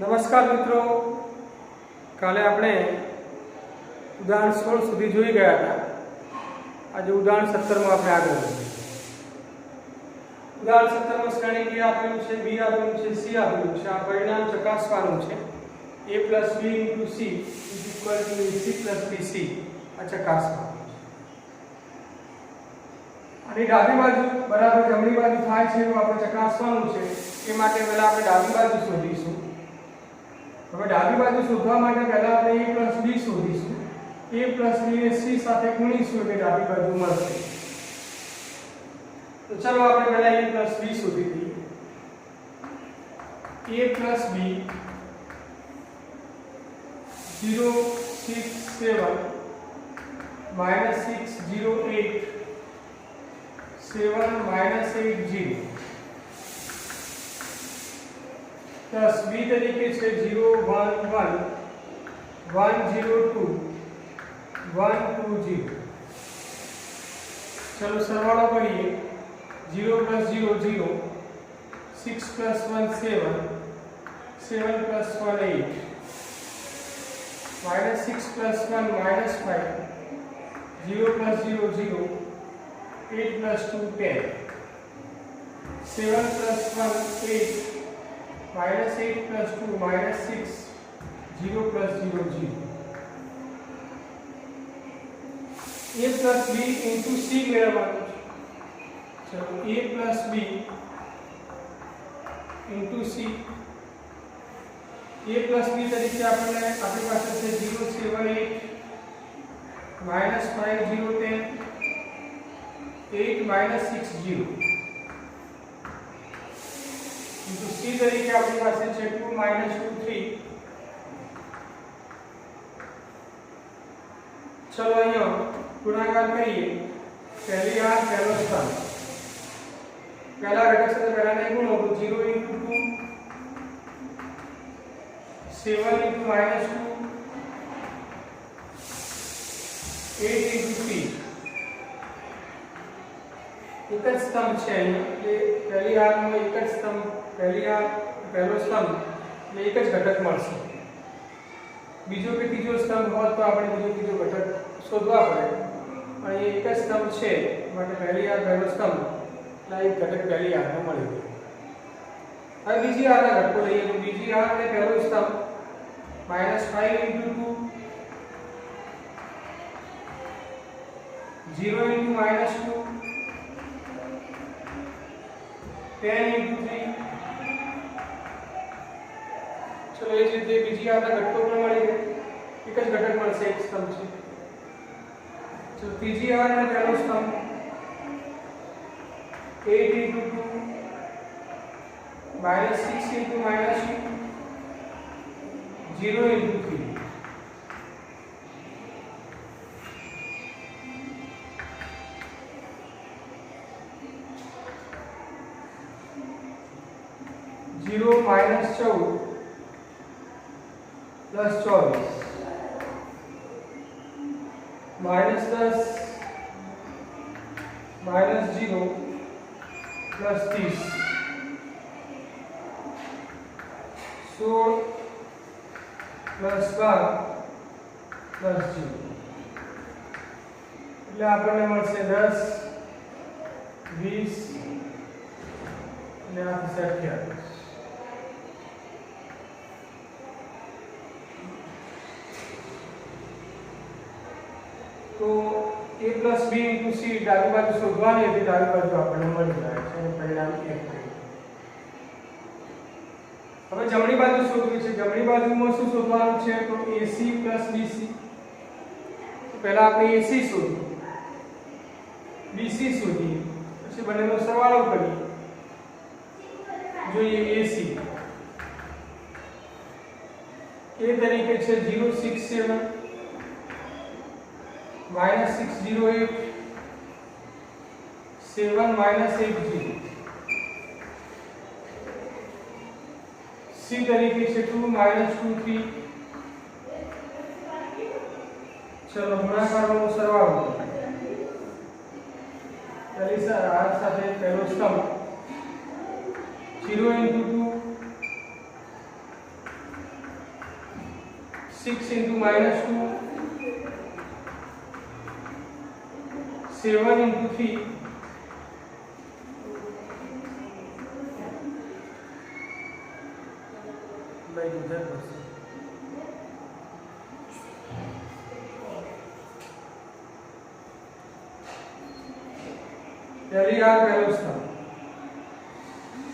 નમસ્કાર મિત્રો, કાલે આપણે ઉદાહરણ 16 સુધી જોઈ ગયા હતા. આજે ઉદાહરણ 17 માં આપણે આગળ વધીએ. ઉદાહરણ 17 માં શ્રેણી A આપેલું છે, B આપેલું છે, C આપેલું છે. આ પરિણામ ચકાસવાનું છે. A + B * C = AC + BC. આ ચકાસવાનું છે. અને ડાબી બાજુ બરાબર જમણી બાજુ થાય છે એવું આપણે ચકાસવાનું છે. એ માટે પહેલા આપણે ડાબી બાજુ શોધીશું. હવે ડાબી બાજુ શોધવા માટે પહેલા આપણે A + B શોધીશું. A + B ને C સાથે ગુણીશું એટલે ડાબી બાજુ મળશે. તો ચાલો આપણે પહેલા A + B શોધી દઈએ. A + B 0 6 7 -6 0 8 7 -8 0 प्लस B तरीके से 0 1 1 1 0 2 1 2 0. चलो सरवाળો કરીએ. 0 + 0 0 6 + 1 7 7 + 1 8 -6 + 1 -5 0 + 0 0 8 + 2 10 7 + 1 8 -8 + 2 -6 0 + 0 0. A + B * C મેળવવાનું છે. ચલો A + B * C. A + B તરીકે આપણી પાસે છે 0 7 8 -5 0 10 8 -6 0. C तरीके अपनी पास है 2 - 2 3. चलो અહીંયા ગુણાકાર કરીએ. पहली आर पहलो स्थान पहला घटक से पहला नहीं गुणो तो 0 * 2 7 * -2 8 * 3. एक જ સ્તંભ છે એટલે પહેલી આરમાં એક જ સ્તંભ પહેલી આ પહેલો સ્તંભ એટલે એક જ ઘટક મળશે. બીજો કે ત્રીજો સ્તંભ હોત તો આપણે બીજો ત્રીજો ઘટક શોધવા પડે. પણ એ એક જ સ્તંભ છે માટે પહેલી આ પહેલો સ્તંભ એટલે એક ઘટક પહેલી આરમાં મળી ગયો. હવે બીજી આરના ઘટકો લઈએ તો બીજી આર ને પહેલો સ્તંભ -5 * 2 0 * -2 10 * 3. चलो ये રીતે બીજી આના ઘટકો પણ મળી ગયો. એક જ ઘટક મળશે, એક સ્તંભ છે. ચલો ત્રીજી આના પહેલો સ્તંભ 8 * 2 -6 * -2 0 * 3. -14 + 24 -10 -0 + 30 16 + 12 + 0 એટલે આપણને મળશે 10 20 અને આ 28. तो A + B * C ડાબી બાજુ શોધવાની હતી, ડાબી બાજુ આપણને મળી જાય છે અને પરિણામ 1 થયું. હવે જમણી બાજુ શોધવી છે. જમણી બાજુમાં શું શોધવાનું છે તો AC + BC. તો પહેલા આપણે AC શોધીએ, BC શોધીએ, પછી બંનેનો સરવાળો કરીએ. જોઈએ AC A તરીકે છે 0 6 7 -6 0 8 7 -8 0. C तरीके से 2 - 2 3. चलो गुणाकारों सरवाળો. पहली सर आर સાથે પહેલો સ્તંભ 0 * 2 6 into -2, 7 into 3, by 200%. पहली आर पहलो स्तंभ।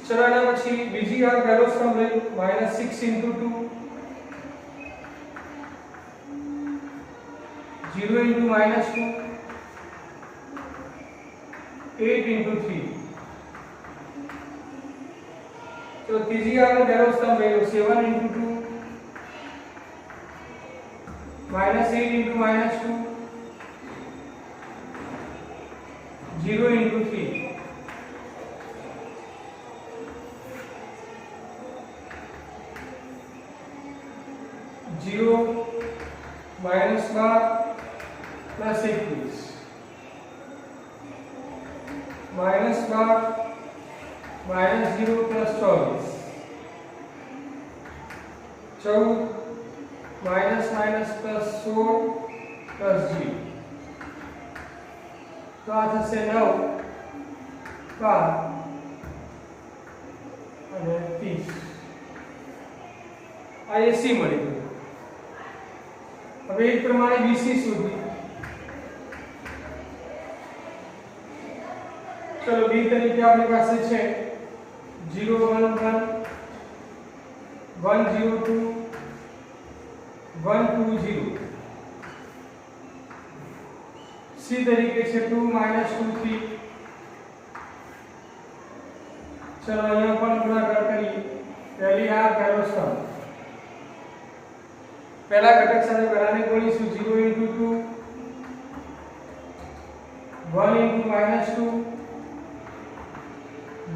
चलो एना પછી બીજી આર પહેલો સ્તંભ લઈ -6 into 2, 0 into -2, 8 into 3। चलो तीजी आर में पहलो स्तंभ ले लो 7 into 2, -8 into -2, 0 into 3। 0 -12 plus 21, -12 -0 plus 24, 14 plus 16 plus 0। तो आ થશે 9, 12 અને 30। આ એસી મળી ગયું। હવે એ પ્રમાણે બીસી સુધી। ચલો બી તરીકે આપણી પાસે છે 0 1 1, 1 0 2, 1 2 0। सी तरीके से 2 -2 3। चलो यहाँ पर गुणाकार करिए। पहली आर पहलो स्तंभ, पहला घटक साथे पहलाने गुणीशु 0 into 2, 1 into -2,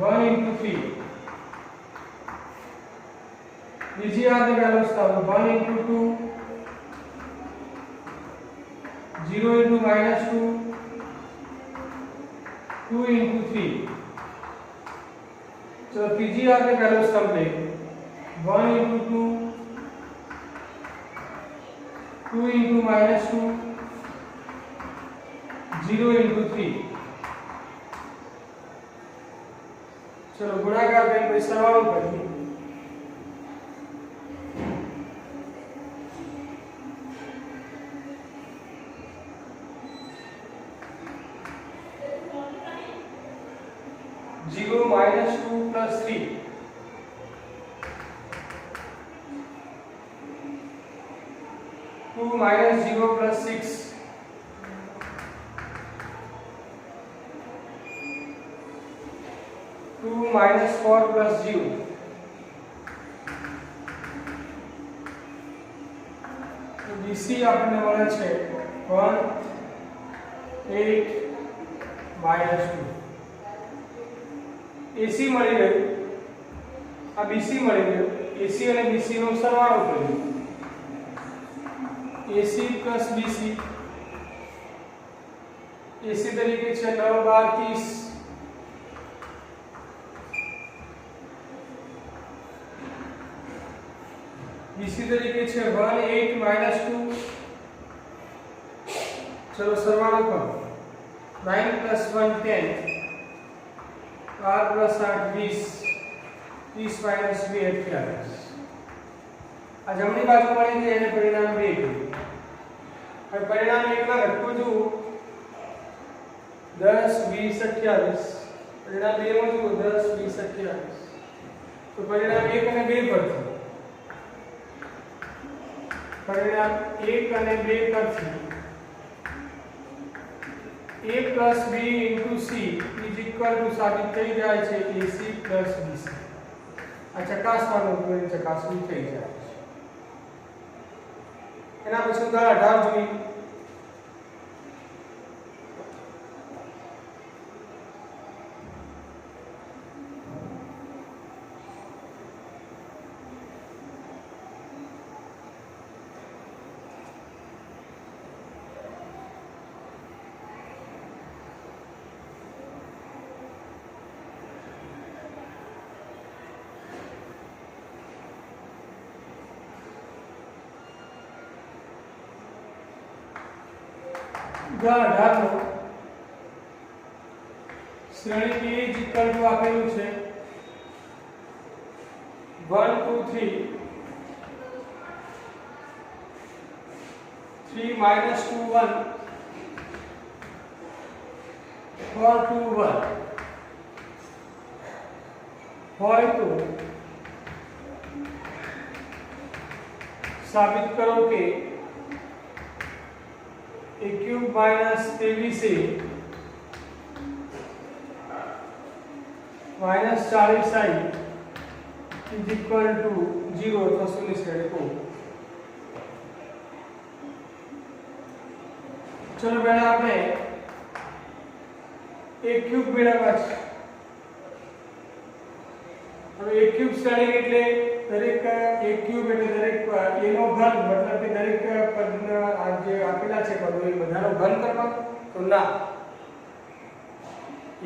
1 into 3। બીજી આર ને પहलो स्तंभ 1 into 2, 0 into -2, 2 into 3। चलो तीजी आर में पहलो स्तंभ ले 1 into 2, 2 into -2, 0 into 3। चलो गुणाकार करें तो सरवाळो करिए। -2 plus 3, 2 -0 plus 6, 2 -4 plus 0। तो बीसी આપણને મળે છે 1 8 -2। एसी મળી ગયું, આ બીસી મળી ગયું। એસી અને બીસી નો સરવાળો કર્યો, एसी प्लस बीसी। एसी तरीके છે 9 12 30, बीसी तरीके છે 1 8 -2। चलो सरवाळो करो 9 plus 1 10, 8 plus 8 20, 30 minus 2 28। આ જમણી બાજુ મળી ગઈ એને પરિણામ 2 કર્યું। હવે પરિણામ 1 ના ઘટકો જુઓ 10 20 28। પરિણામ 2 માં જુઓ 10 20 28। તો પરિણામ 1 અને 2 પરથી, પરિણામ 1 અને 2 પરથી a plus b into c is equal to સાબિત થઈ જાય છે ac plus bc। આ ચકાસવાનો ઉપયોગ ચકાસણી થઈ જાય છે। એના પછી ઉદાહરણ 18 જોઈએ। 18 શ્રેણી A is equal to આપેલું છે 1 2 3 3 minus 2 1 4 2 1 હોય તો साबित करो कि a cube minus 23a minus 40i is equal to 0 अथवा 0 श्रेणी को। चलो पहले आपने एक क्यूब મેળવવા છે। હવે એક ક્યુબ શ્રેણી એટલે દરેક એક ક્યુબ એટલે દરેક એનો ઘન मतलब કે દરેક પદના આ જે આપેલા છે પદો એ બધાનો ઘન કરવા તો ના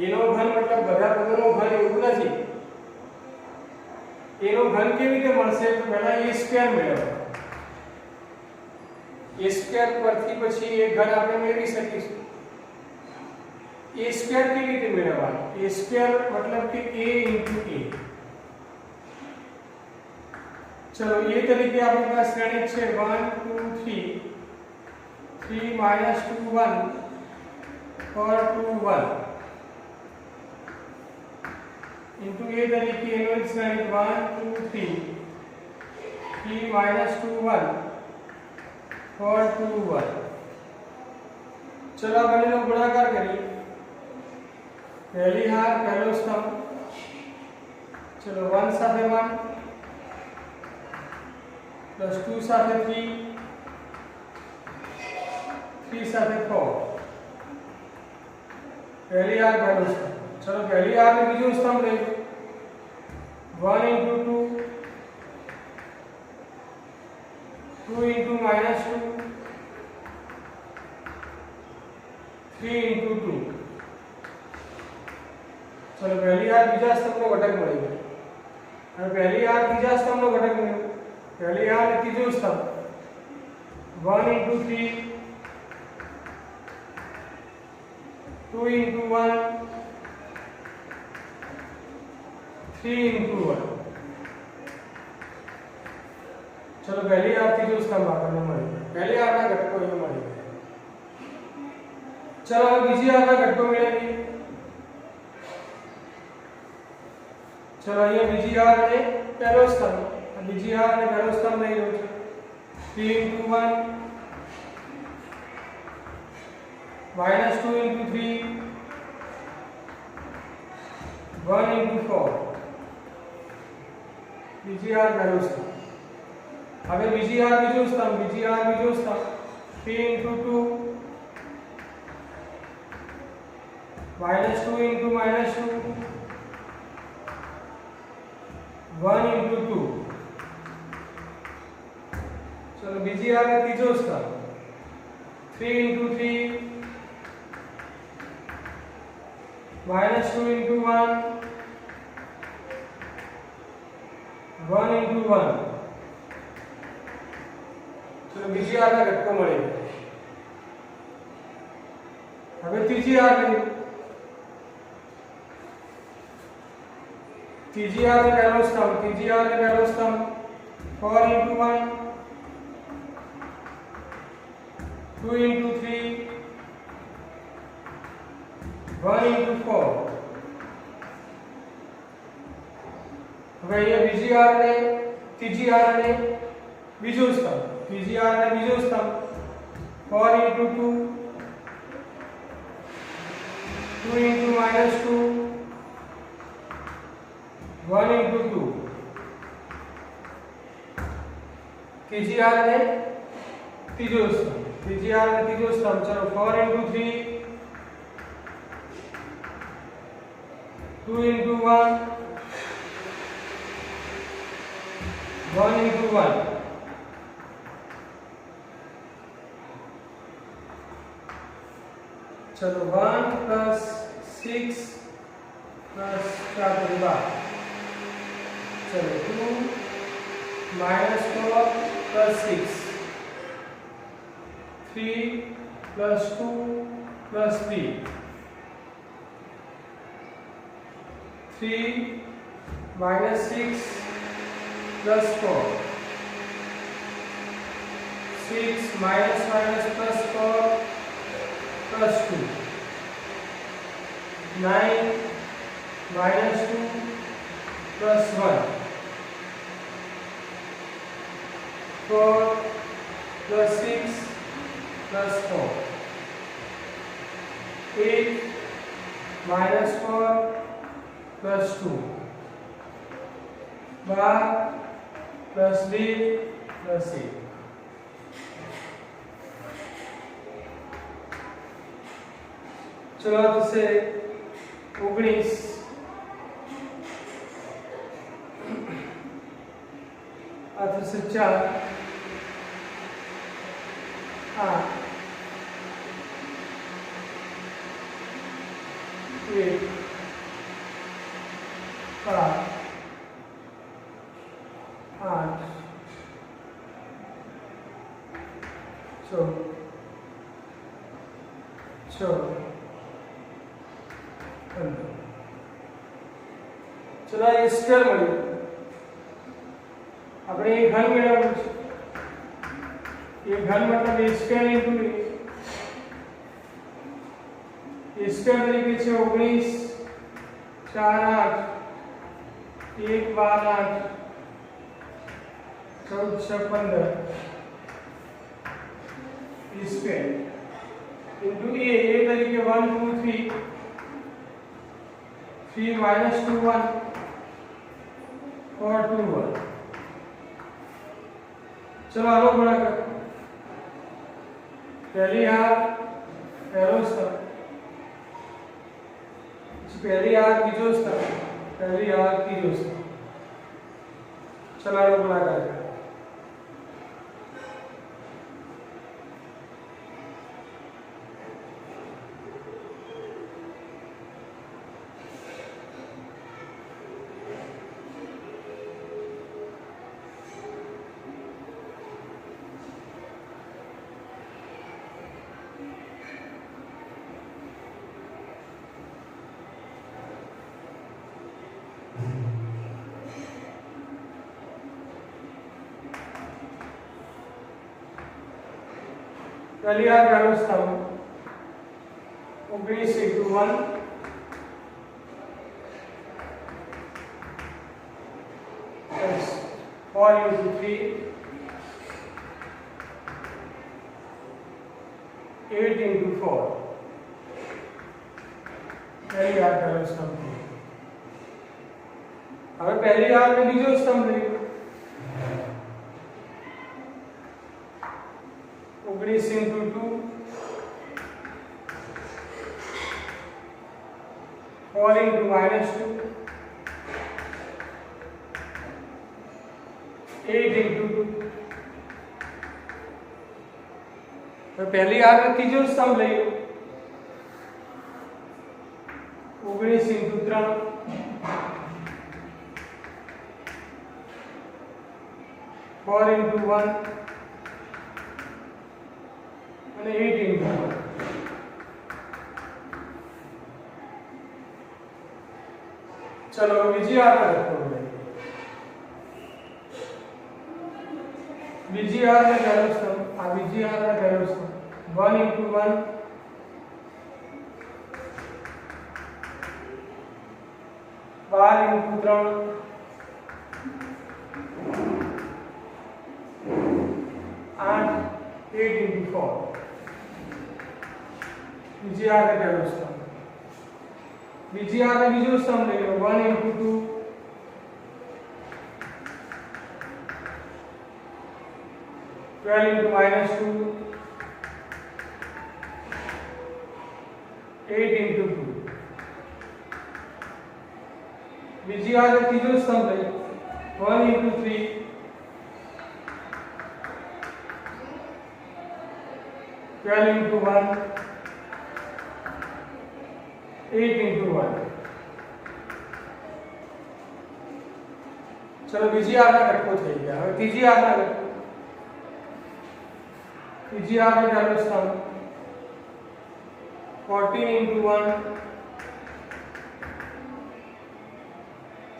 એનો ઘન मतलब બધા પદોનો ઘન એવું નથી। એનો ઘન કેવી રીતે મળશે તો પહેલા a સ્ક્વેર મેળવવા a સ્ક્વેર પરથી પછી એ ઘન આપણે મેળવી શકીશું। a સ્ક્વેર કેવી રીતે મેળવવાનો a સ્ક્વેર मतलब કે a * a। चलो ये तरीके आपके पास श्रेणी है 1 2 3 3 minus 2 1 और 2 1 into ये तरीके एनुअल श्रेणी 1 2 3 3 minus 2 1 और 2 1। चलो अब इन्हें गुणाकार करिए। पहली हार पहलो स्तंभ चलो 1 साथे 1 प्लस 2 સાથે 3 3 સાથે 4 पहली आर पहलो स्तंभ। चलो पहली आर में बीजो स्तंभ ले 1 into 2 2 into minus 2 3 into 2। चलो पहली आर बीजा स्तंभ નો ઘટક મળી ગયો। હવે पहली आर तीजा स्तंभ નો ઘટક મળ્યો। पहले यहाँ तीजो स्तंभ 1 into 3 2 into 1 3 into 1। चलो पहले यार तीजो स्तंभ आपने मળી पहले यार ना घटको ये मળી। चलो अब बीजी यार ना घटको मिलेगी। चलो ये बीजी यार ने पहलो स्तंभ बीजी आर ने पहलो स्तंभ લઈ લો છે 3 into 1 minus 2 into 3 1 into 4 busy are पहलो स्तंभ। હવે બીજી આર બીજો स्तंभ 3 into 2 minus 2 into minus 2 1 into 2। चलो बीजी आ गया तीजो स्तंभ 3 into 3 minus 2 into 1 1 into 1। चलो बीजी आ गया घटको मળી ગયો। હવે ત્રીજી આ ગઈ तीजी आर में पहलो स्तंभ 4 into 1 2 into 3 1 into 4। હવે ये बीजी आर ने तीजी आर ने बीजो स्तंभ 4 into 2 2 into minus 2 1 into 2। तीजी are ने तीजो स्तंभ चलो 4 into 3 2 into 1 1 into 1। चलो 1 plus 6 plus 4 के बाद चलो 2 minus 4 plus 6 3 +2 +3 3 -6 +4 6 -4 +2 9 -2 +1 4 +6 +4 8 -4 +2 12 +2 +8 चलो अब से 19 अब से 4 8 1 5 8 चलो ये स्क्वायर મળ્યું આપણે એ ઘન મેળવ્યું છે ये घन मतलब ए स्क्वायर इनटू ए स्क्वायर तरीके से 19 4 8 1 12 8 14 6 15 ए स्क्वायर इनटू ए तरीके 1 2 3 3 -2 1 4 2 1 चलो आगे बढ़ा कर पहली हार पहलो स्तंभ पहली हार बीजो स्तंभ पहली हार तीजो स्तंभ चलो आगे बढ़ा कर पहली बार पहलो स्तंभ 19 × 1 4 × 3 8 × 4 पहली बार पहलो स्तंभ હવે पहली बार में बीजो स्तंभ लियो 19 × 2 4 × -2 8 × 2 तो पहली बार में तीजो स्तंभ लियो 19 × 3 4 × 1 અને 8 × 1 चलो बीजी हार में रखो बीजी हार में पहलो स्तंभ आ बीजी हार में पहलो स्तंभ 1 × 1 12 × 3 8 × 4 बीजी हार में पहलो स्तंभ बीजी हार में बीजो स्तंभ ले लो 1 × 2 12 × -2 8 × 2 बीजी हार में तीजो स्तंभ ले 1 × 3 12 × 1 8 × 1 चलो बीजी हार में कटको થઈ ગયા હવે ત્રીજી હાર માં ત્રીજી હાર में पहलो स्तंभ 14 into 1,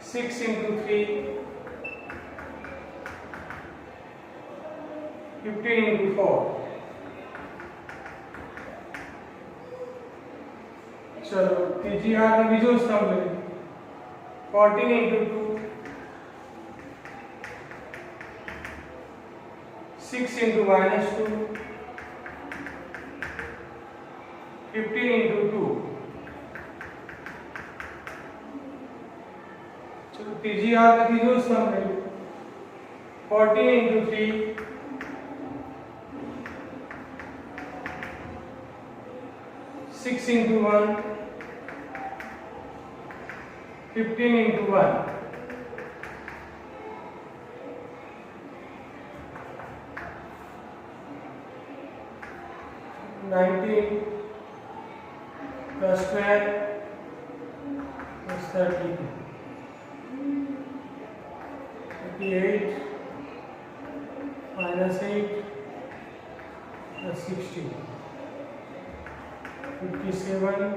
6 into 3, 15 into 4. चलो तीजी हाथ में बीजो स्तंभ ले 14 into 2, 6 into -2, 15 into 2. चलो तीजी हाथ में तीजो स्तंभ ले 14 into 3, 6 into 1, 15 into 1. $19 plus 12 plus 32. 38 minus 8 plus 16. 57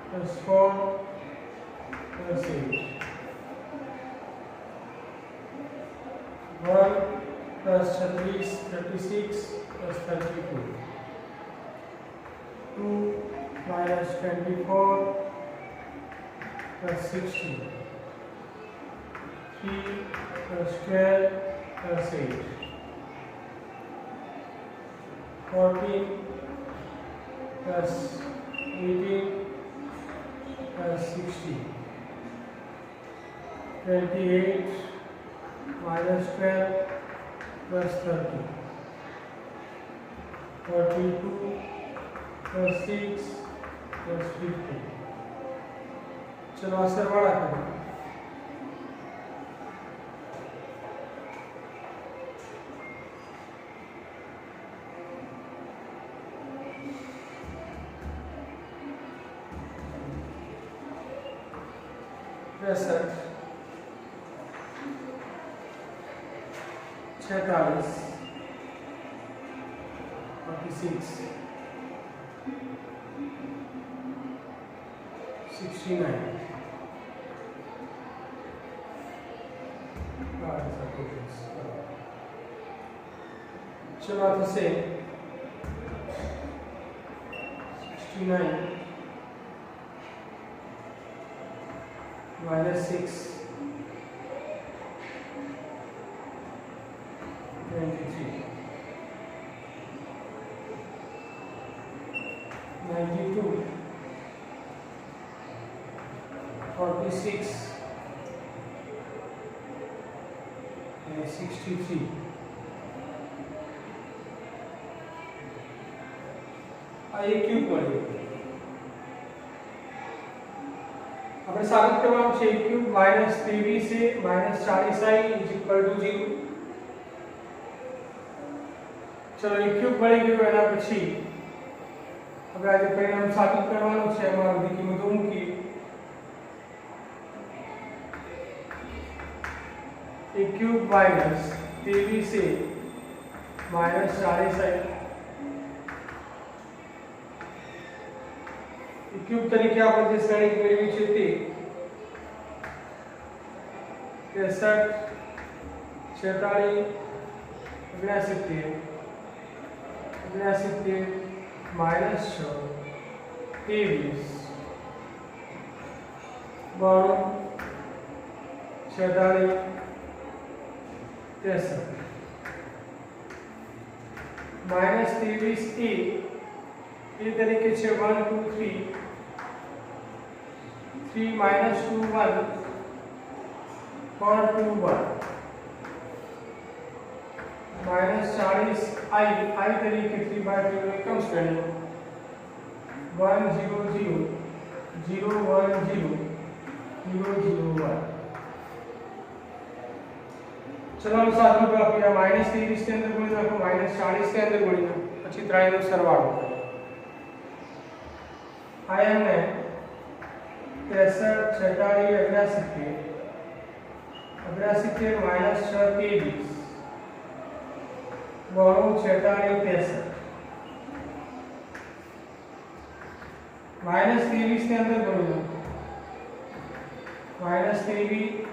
plus 4 plus 8. 1 plus 36 plus 32. 2 minus 24 plus 16. 3 plus 12 plus 8. 14 plus 18 plus 16. 28 minus 12 plus 30. 42 plus 6 plus 50. चलो आंसर बड़ा करें पैंसठ 46 46 69 चलो तो से 69 minus 6 23 92 46 and 63 ये क्यूब મળ્યું આપણે સાબિત કરવાનું છે ક્યુબ -23 से -40i = 0 ચલો એ ક્યુબ મળી ગયો એના પછી હવે આજે પરિણામ સાબિત કરવાનું છે એમાં બધી કિંમતો મૂકી એ ક્યુબ -23 से -40i क्यूब तरीके આપણે જે શ્રેણી મેળવી છે તે 63 46 69 69 -6 23 92 46 63 -23 એ તરીકે છે 1 2 3 3 minus 2 1 4 2 1 minus 40 I तरीके 3 by 2 एकम श्रेणी 1 0 0 0 1 0 0 0 1 चलो हम साथ में आप -23 के अंदर गुणी नाखो -40 के अंदर गुणी नाखो પછી ત્રણેયનો સરવાળો आया ने 63 46 69 -6 23 92 46 63 -23 के अंदर बोलो -23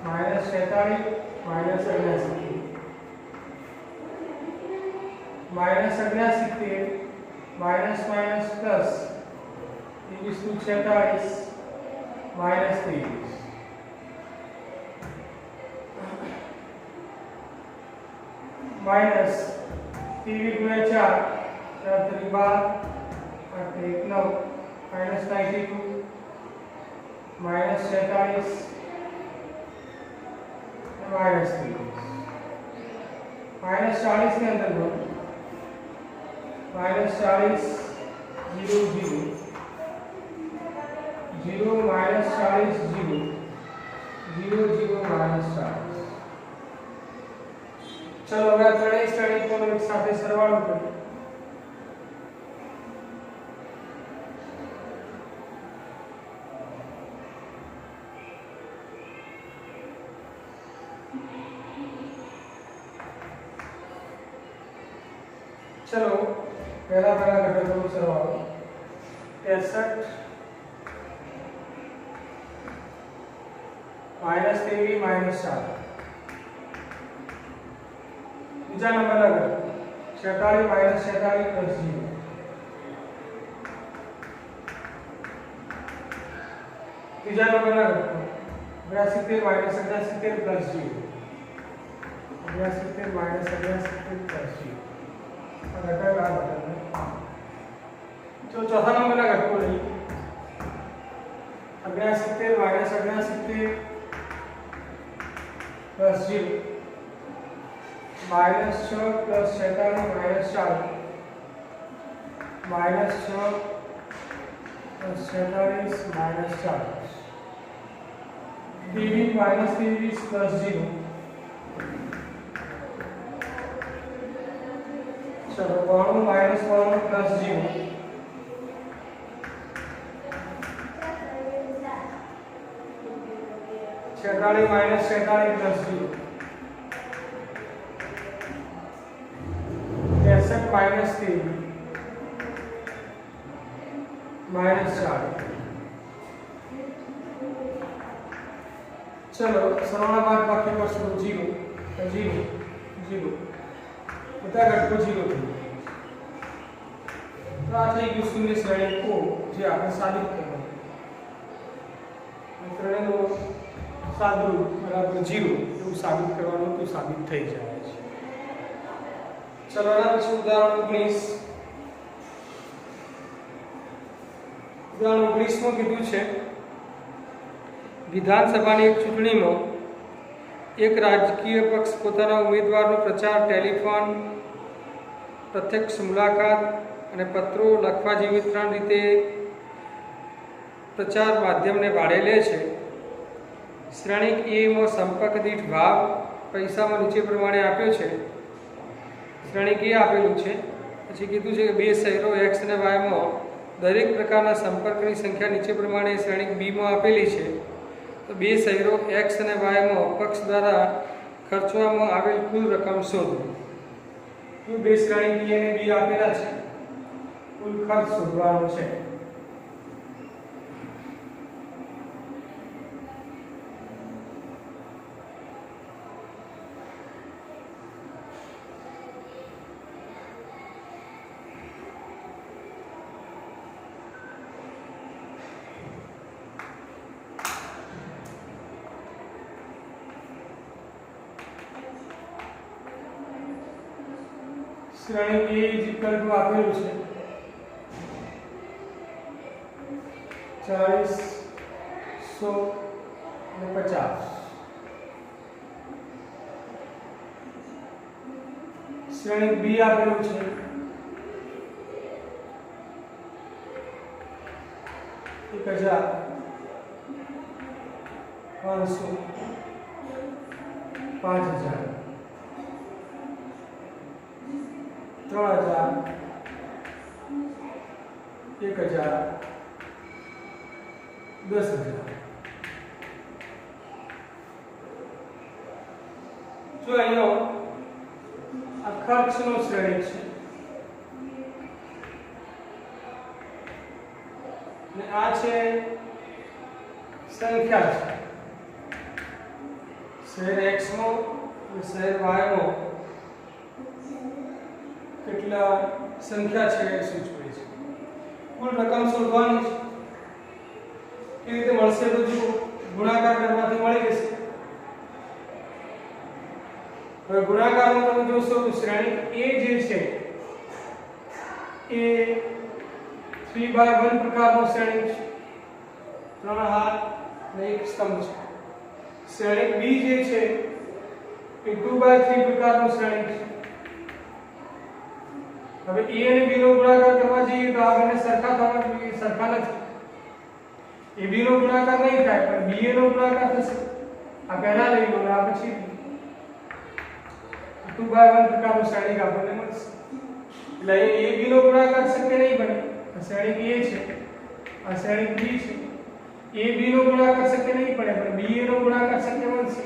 -46 -79 -69 माइनस माइनस प्लस 23 × 46 -23 माइनस 23 × 4 4 × 12 8 × 9 -92 -46 -40 के अंदर दो -40 0 0 0 -40 0 0 0 -40 चलो હવે આ ત્રણેય શ્રેણીકોનો એક સાથે સરવાળો કરીએ चलो पहला घटकों सरवाळो 63 -23 -4 બીજા નંબરના ઘટકો 46 -46 + 0 ત્રીજા નંબરના ઘટકો 79 -79 + 0 79 -79 + 0 घटक आ घटक जो चौथा नंबर का घटक नहीं 69 -69 + 0 -6 + 46 -4 -6 + 46 -4 23 -23 + 0 चलो 92 -92 + 0 46 -46 + 0 63 -3 -4 चलो सरवाळा बाद बाकी वस्तु 0 0 0 બધા ઘટકો 0 थे तो आ થઈ ગયું શૂન્ય શ્રેણી કો જે આપણે સાબિત કરવાનું ત્રણેયનો સાદુરૂપ બરાબર 0 એવું સાબિત કરવાનું તો સાબિત થઈ જાય છે ચલો આના પછી ઉદાહરણ 19 ઉદાહરણ 19 માં કીધું છે વિધાનસભાની એક ચૂંટણીમાં एक राजकीय पक्ष પોતાના ઉમેદવારનો પ્રચાર ટેલિફોન પ્રત્યક્ષ મુલાકાત અને પત્રો લખવા જેવી ત્રણ રીતે પ્રચાર માધ્યમને ભાડે લે છે શ્રેણિક એ માં સંપર્ક દીઠ ભાવ પૈસામાં નીચે પ્રમાણે આપ્યો છે શ્રેણિક એ આપેલું છે પછી કીધું છે કે બે શહેરો x અને y માં દરેક પ્રકારના સંપર્કની સંખ્યા નીચે પ્રમાણે શ્રેણિક b માં આપેલી છે तो बे शहरों x અને y में पक्ष द्वारा खर्चवामां आवेल कुल रकम शोधो तो बे श्रेणी b અને b આપેલા છે कुल खर्च શોધવાનો છે श्रेणी A = આપેલું છે 40 100 અને 50 શ્રેણી B આપેલું છે 1000 500 5000 3000 1000 10,000 जो અહીંયા આ ખર્ચનો શ્રેણી છે આ છે સંખ્યા છે શહેર x નો અને શહેર y નો કેટલા સંખ્યા છે એ સૂચવે છે કુલ રકમ શોધવાની છે કેવી રીતે મળશે તો જો ગુણાકાર કરવાથી મળી જશે હવે ગુણાકારમાં તમે જોશો તો શ્રેણી a જે છે એ 3/1 પ્રકારનો શ્રેણી છે 3 હાથ અને એક સ્તંભ છે શ્રેણી b જે છે એ 2/3 પ્રકારનો શ્રેણી છે હવે a અને b નો ગુણાકાર કરવા જઈએ તો આ બંને સરખા થવા જોઈએ સરખા નથી ab નો ગુણાકાર નહીં થાય પણ ba નો ગુણાકાર થશે આ પહેલા લઈ લો આ પછી 2/1 પ્રકારનો શ્રેણી આપણને મળશે એટલે અહીં ab નો ગુણાકાર શક્ય નહીં બને આ શ્રેણી a છે આ શ્રેણી b છે ab નો ગુણાકાર શક્ય નહીં પડે પણ ba નો ગુણાકાર શક્ય બનશે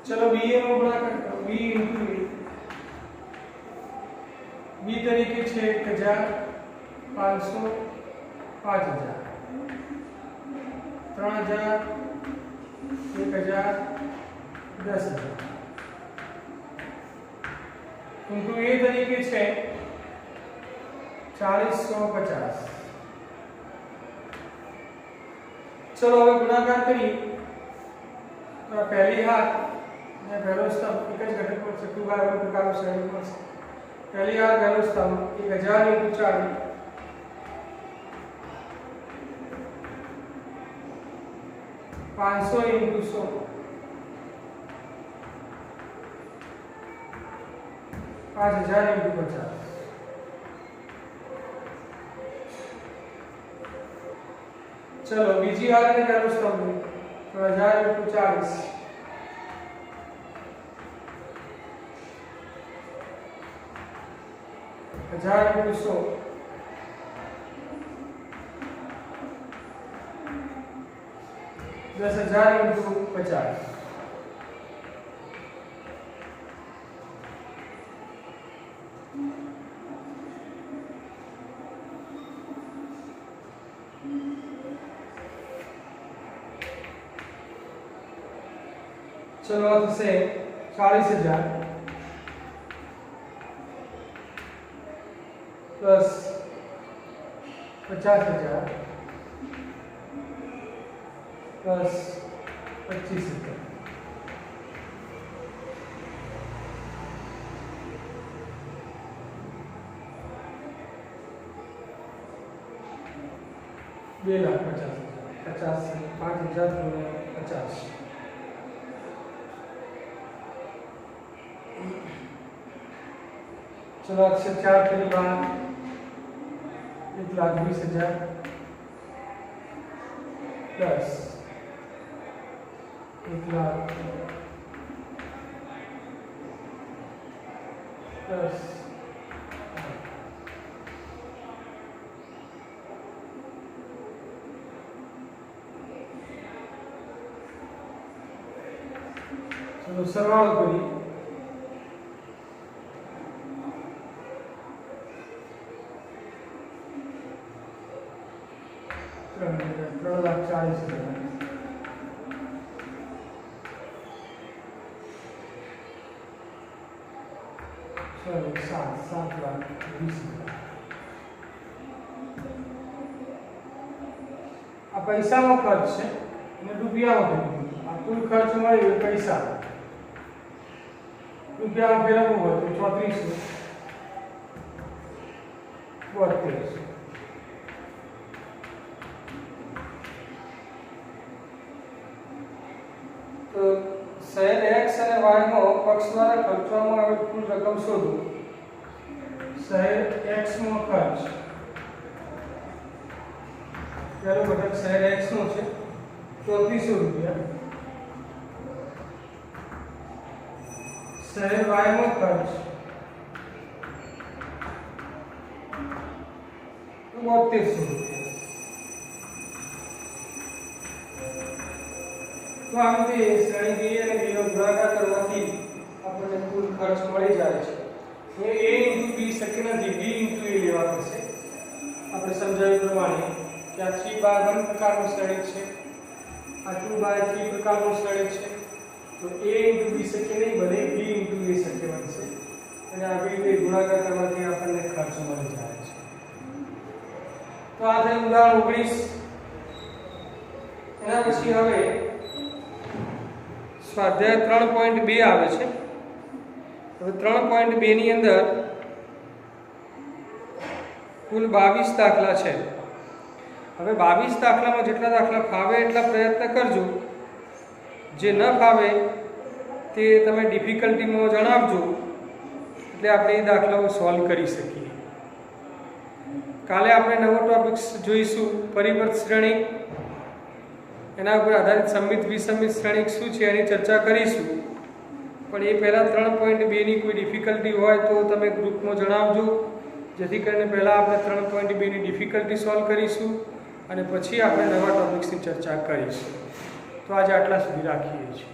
ચલો ba નો ગુણાકાર કરો b * b તરીકે છે 1000 500 5000 3000 1000 10000 किंतु ए तरीके છે 4050 चलो હવે ગુણાકાર કરીએ તો પહેલી હાથ અને પહેલો સ્તંભ એક જ ઘટક મળશે 2/1 પ્રકારનો શ્રેણી મળશે પહેલી હાથ પહેલો સ્તંભ 1000 * 40 500 * 100 5000 * 50 चलो बीजी हाथ में करो स्तंभ तो 1000 * 40 1000 * 100 10,000 * 50 चलो अब से 40,000 प्लस 50,000 प्लस 25,000 2,50,000 50 5,000 * 50 चलो अक्षर 4 के बाद 1,20,000 प्लस 1,00,000 प्लस चलो सरवाळो करिए आ पैसा नो खर्च है रुपया आ कुल खर्च मळ्यो पैसा रुपया फेरवવું હોય તો 3400 4200 तो शहर x અને y નો પક્ષ દ્વારા ખર્ચવામાં આવેલ કુલ રકમ શોધો શહેર x નો ખર્ચ પહેલો ઘટક શહેર x નો છે 3400 રૂપિયા शहर y નો ખર્ચ 3200 રૂપિયા तो आम पे श्रेणी बी અને બી નો ગુણાકાર કરવાથી આપણને કુલ ખર્ચ મળી જાય છે એ a * b શક્ય નથી b * a લેવા પડશે આપણે સમજાવ્યું પ્રમાણે કે આ 3/1 પ્રકારનું શ્રેણિક છે, આ 2/3 પ્રકારનું શ્રેણિક છે, તો a × b શક્ય નહીં બને, b × a શક્ય બનશે અને આવી રીતે ગુણાકાર કરવાથી આપણને ખર્ચ મળી જાય છે. તો આ થયું ઉદાહરણ 19. એના પછી હવે સ્વાધ્યાય 3.2 આવે છે. હવે 3.2 ની અંદર કુલ 22 દાખલા છે. હવે 22 દાખલામાં જેટલા દાખલા ફાવે એટલા પ્રયત્ન કરજો, જે ન ફાવે તે તમે ડિફિકલ્ટીમાં જણાવજો એટલે આપણે એ દાખલાઓ સોલ્વ કરી શકીએ. કાલે આપણે નવો ટોપિક જોઈશું, પરિવર્ત શ્રેણિક. એના ઉપર આધારિત સંમિત વિસંમિત શ્રેણિક શું છે એની ચર્ચા કરીશું. પણ એ પહેલાં 3.2 ની કોઈ ડિફિકલ્ટી હોય તો તમે ગ્રુપમાં જણાવજો, જેથી કરીને પહેલાં આપણે 3.2 ની ડિફિકલ્ટી સોલ્વ કરીશું અને પછી આપણે નવા ટોપિક્સની ચર્ચા કરીશું. તો આજે આટલા સુધી રાખીએ છીએ.